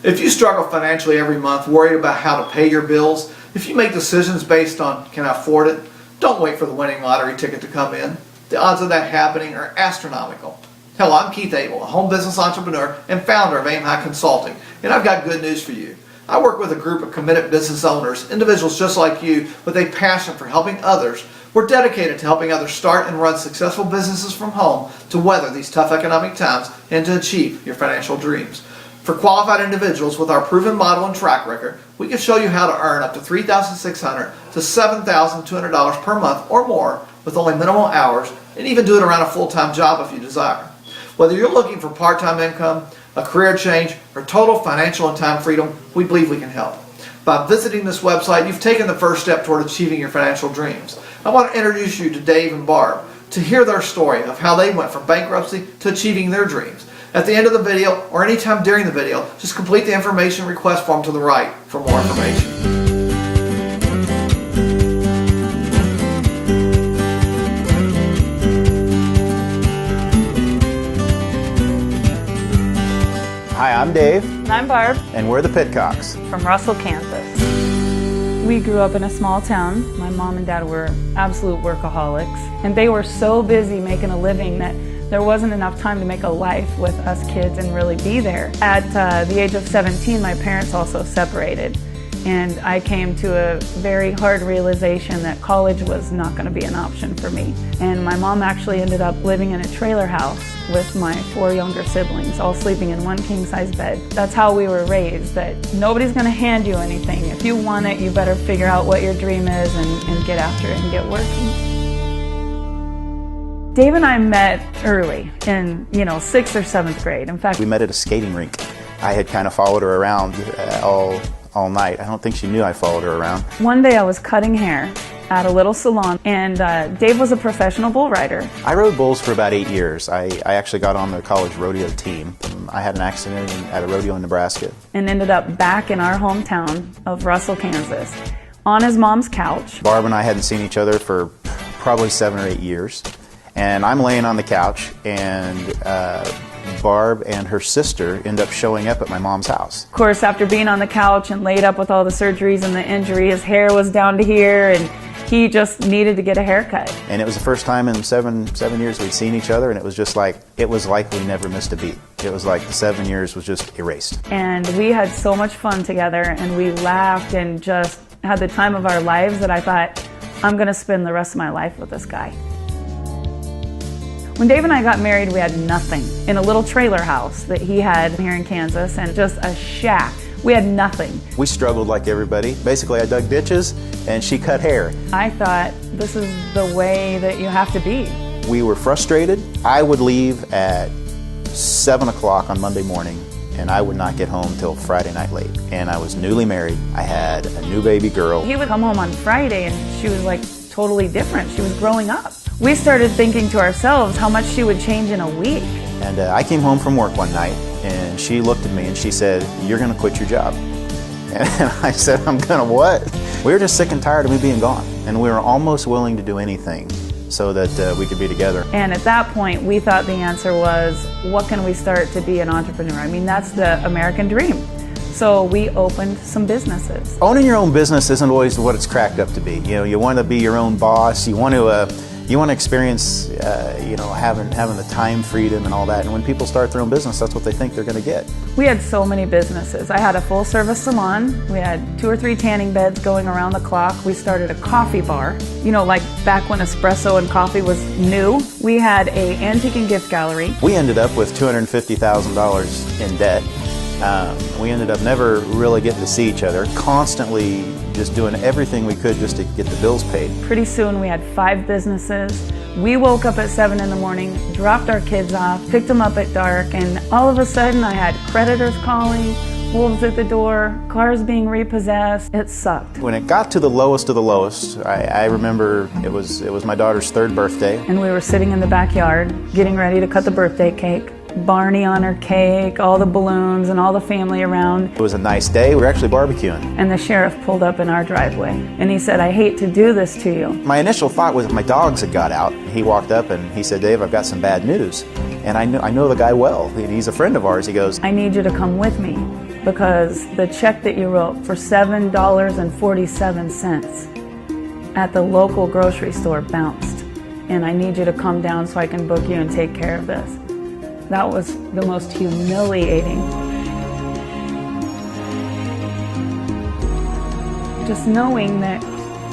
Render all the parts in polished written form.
If you struggle financially every month, worried about how to pay your bills, if you make decisions based on can I afford it, don't wait for the winning lottery ticket to come in. The odds of that happening are astronomical. Hello, I'm Keith Abell, a home business entrepreneur and founder of AIMHIGH Consulting, and I've got good news for you. I work with a group of committed business owners, individuals just like you, with a passion for helping others. We're dedicated to helping others start and run successful businesses from home to weather these tough economic times and to achieve your financial dreams. For qualified individuals with our proven model and track record, we can show you how to earn up to $3,600 to $7,200 per month or more with only minimal hours, and even do it around a full-time job if you desire. Whether you're looking for part-time income, a career change, or total financial and time freedom, we believe we can help. By visiting this website, you've taken the first step toward achieving your financial dreams. I want to introduce you to Dave and Barb to hear their story of how they went from bankruptcy to achieving their dreams. At the end of the video, or anytime during the video, just complete the information request form to the right for more information. Hi, I'm Dave. And I'm Barb. And we're the Pitcocks. From Russell, Kansas. We grew up in a small town. My mom and dad were absolute workaholics, and they were so busy making a living that there wasn't enough time to make a life with us kids and really be there. At the age of 17, my parents also separated, and I came to a very hard realization that college was not going to be an option for me. And my mom actually ended up living in a trailer house with my 4 younger siblings, all sleeping in one king-size bed. That's how we were raised, that nobody's going to hand you anything. If you want it, you better figure out what your dream is and get after it and get working. Dave and I met early in, 6th or 7th grade. In fact, We met at a skating rink. I had kind of followed her around all night. I don't think she knew I followed her around. One day I was cutting hair at a little salon, and Dave was a professional bull rider. I rode bulls for about 8 years. I actually got on the college rodeo team. I had an accident at a rodeo in Nebraska. And ended up back in our hometown of Russell, Kansas, on his mom's couch. Barb and I hadn't seen each other for probably 7 or 8 years. And I'm laying on the couch, and Barb and her sister end up showing up at my mom's house. Of course, after being on the couch and laid up with all the surgeries and the injury, his hair was down to here, and he just needed to get a haircut. And it was the first time in seven years we'd seen each other, and it was like we never missed a beat. It was like the 7 years was just erased. And we had so much fun together, and we laughed and just had the time of our lives that I thought, I'm going to spend the rest of my life with this guy. When Dave and I got married, we had nothing. In a little trailer house that he had here in Kansas, and just a shack. We had nothing. We struggled like everybody. Basically, I dug ditches and she cut hair. I thought, this is the way that you have to be. We were frustrated. I would leave at 7 o'clock on Monday morning, and I would not get home till Friday night late. And I was newly married. I had a new baby girl. He would come home on Friday and she was like totally different. She was growing up. We started thinking to ourselves how much she would change in a week. And I came home from work one night, and she looked at me and she said, "You're going to quit your job." And I said, "I'm going to what?" We were just sick and tired of me being gone, and we were almost willing to do anything so that we could be together. And at that point, we thought the answer was, what can we start to be an entrepreneur? I mean, that's the American dream. So we opened some businesses. Owning your own business isn't always what it's cracked up to be. You want to be your own boss. You want to experience, having the time freedom and all that. And when people start their own business, that's what they think they're going to get. We had so many businesses. I had a full-service salon. We had 2 or 3 tanning beds going around the clock. We started a coffee bar. Like back when espresso and coffee was new. We had a antique and gift gallery. We ended up with $250,000 in debt. We ended up never really getting to see each other, constantly just doing everything we could just to get the bills paid. Pretty soon we had 5 businesses. We woke up at 7 in the morning, dropped our kids off, picked them up at dark, and all of a sudden I had creditors calling, wolves at the door, cars being repossessed. It sucked. When it got to the lowest of the lowest, I remember it was my daughter's 3rd birthday. And we were sitting in the backyard getting ready to cut the birthday cake. Barney on her cake, all the balloons and all the family around. It was a nice day. We were actually barbecuing. And the sheriff pulled up in our driveway and he said, "I hate to do this to you." My initial thought was my dogs had got out. He walked up and he said, "Dave, I've got some bad news." And I know the guy well. He's a friend of ours. He goes, "I need you to come with me. because the check that you wrote for $7.47 at the local grocery store bounced, and I need you to come down so I can book you and take care of this. That was the most humiliating. Just knowing that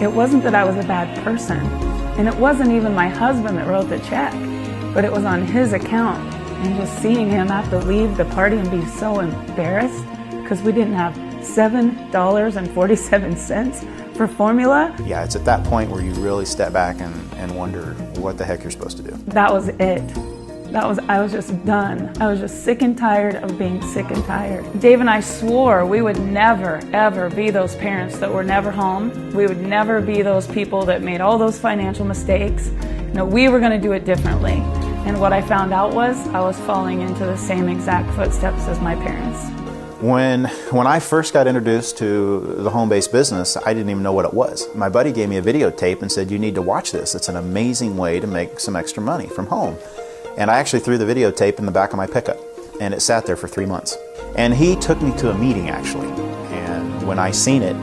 it wasn't that I was a bad person, and it wasn't even my husband that wrote the check, but it was on his account, and just seeing him have to leave the party and be so embarrassed because we didn't have $7.47 for formula. Yeah, it's at that point where you really step back and wonder what the heck you're supposed to do. That was it. I was just done. I was just sick and tired of being sick and tired. Dave and I swore we would never, ever be those parents that were never home. We would never be those people that made all those financial mistakes. No, we were going to do it differently. And what I found out was I was falling into the same exact footsteps as my parents. When I first got introduced to the home-based business, I didn't even know what it was. My buddy gave me a videotape and said, "You need to watch this. It's an amazing way to make some extra money from home." And I actually threw the videotape in the back of my pickup, and it sat there for 3 months. And he took me to a meeting, actually. And when I seen it,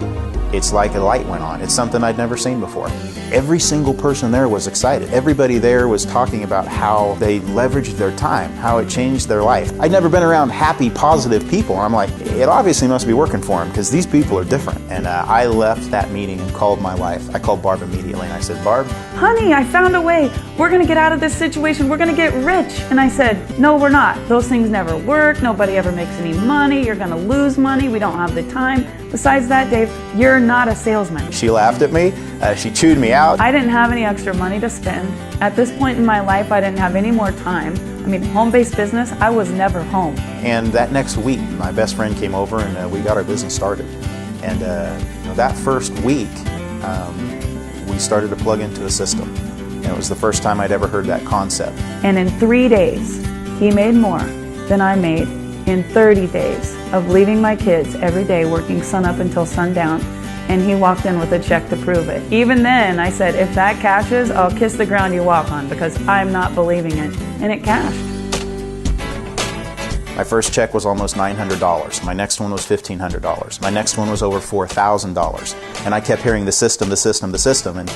it's like a light went on. It's something I'd never seen before. Every single person there was excited. Everybody there was talking about how they leveraged their time, how it changed their life. I'd never been around happy, positive people. I'm like, it obviously must be working for them because these people are different. And I left that meeting and called my wife. I called Barb immediately and I said, "Barb, Honey, I found a way. We're going to get out of this situation. We're going to get rich." And I said, "No, we're not. Those things never work. Nobody ever makes any money. You're going to lose money. We don't have the time. Besides that, Dave, you're not a salesman." She laughed at me. She chewed me out. I didn't have any extra money to spend. At this point in my life, I didn't have any more time. I mean, home-based business, I was never home. And that next week, my best friend came over and we got our business started. And that first week, we started to plug into a system. And it was the first time I'd ever heard that concept. And in 3 days, he made more than I made in 30 days of leaving my kids every day, working sun up until sundown. And he walked in with a check to prove it. Even then, I said, if that cashes, I'll kiss the ground you walk on because I'm not believing it. And it cashed. My first check was almost $900. My next one was $1,500. My next one was over $4,000. And I kept hearing the system, the system, the system. And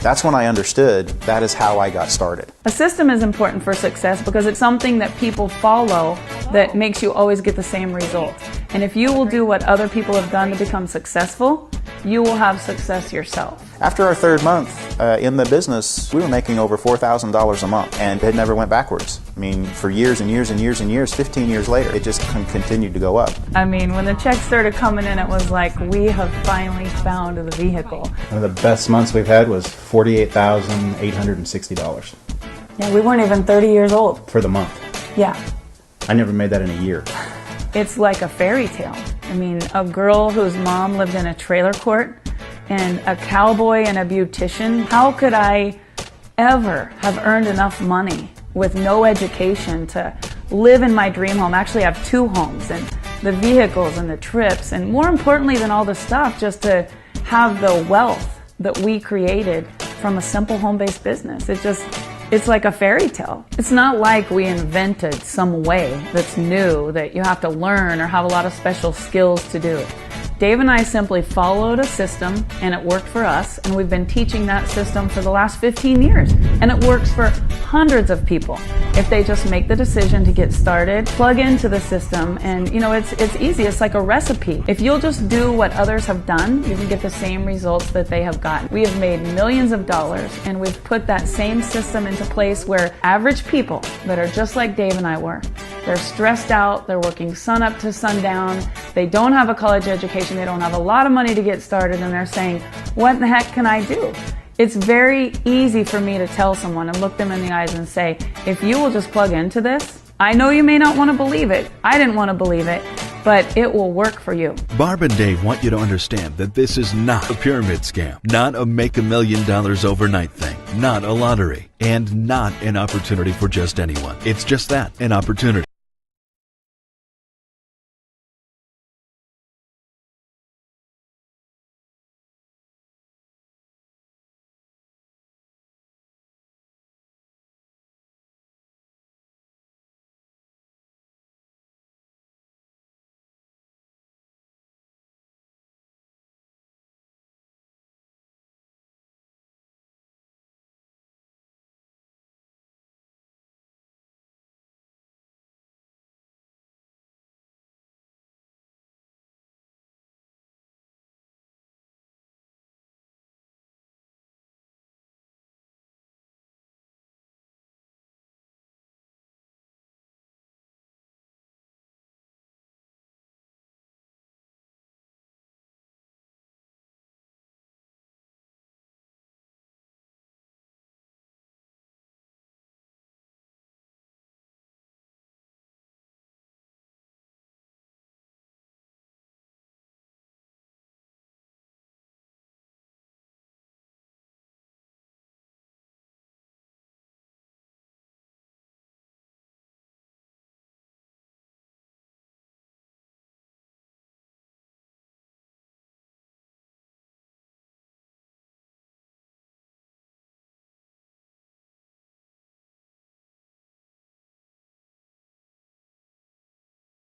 that's when I understood that is how I got started. A system is important for success because it's something that people follow that makes you always get the same result. And if you will do what other people have done to become successful, you will have success yourself. After our third month in the business, we were making over $4,000 a month, and it never went backwards. I mean, for years and years and years and years, 15 years later, it just continued to go up. I mean, when the checks started coming in, it was like, we have finally found the vehicle. One of the best months we've had was $48,860 Yeah, we weren't even 30 years old. for the month. Yeah. I never made that in a year. It's like a fairy tale. I mean, a girl whose mom lived in a trailer court and a cowboy and a beautician. How could I ever have earned enough money with no education to live in my dream home? Actually, I have 2 homes and the vehicles and the trips, and more importantly than all the stuff, just to have the wealth that we created from a simple home-based business. It's like a fairy tale. It's not like we invented some way that's new that you have to learn or have a lot of special skills to do. Dave and I simply followed a system and it worked for us, and we've been teaching that system for the last 15 years, and it works for hundreds of people. If they just make the decision to get started, plug into the system, and it's easy. It's like a recipe. If you'll just do what others have done, you can get the same results that they have gotten. We have made millions of dollars, and we've put that same system into place where average people that are just like Dave and I were, they're stressed out, they're working sun up to sundown, they don't have a college education, they don't have a lot of money to get started, and they're saying, what the heck can I do? It's very easy for me to tell someone and look them in the eyes and say, if you will just plug into this, I know you may not want to believe it, I didn't want to believe it, but it will work for you. Barb and Dave want you to understand that this is not a pyramid scam, not a make $1 million overnight thing, not a lottery, and not an opportunity for just anyone. It's just that, an opportunity.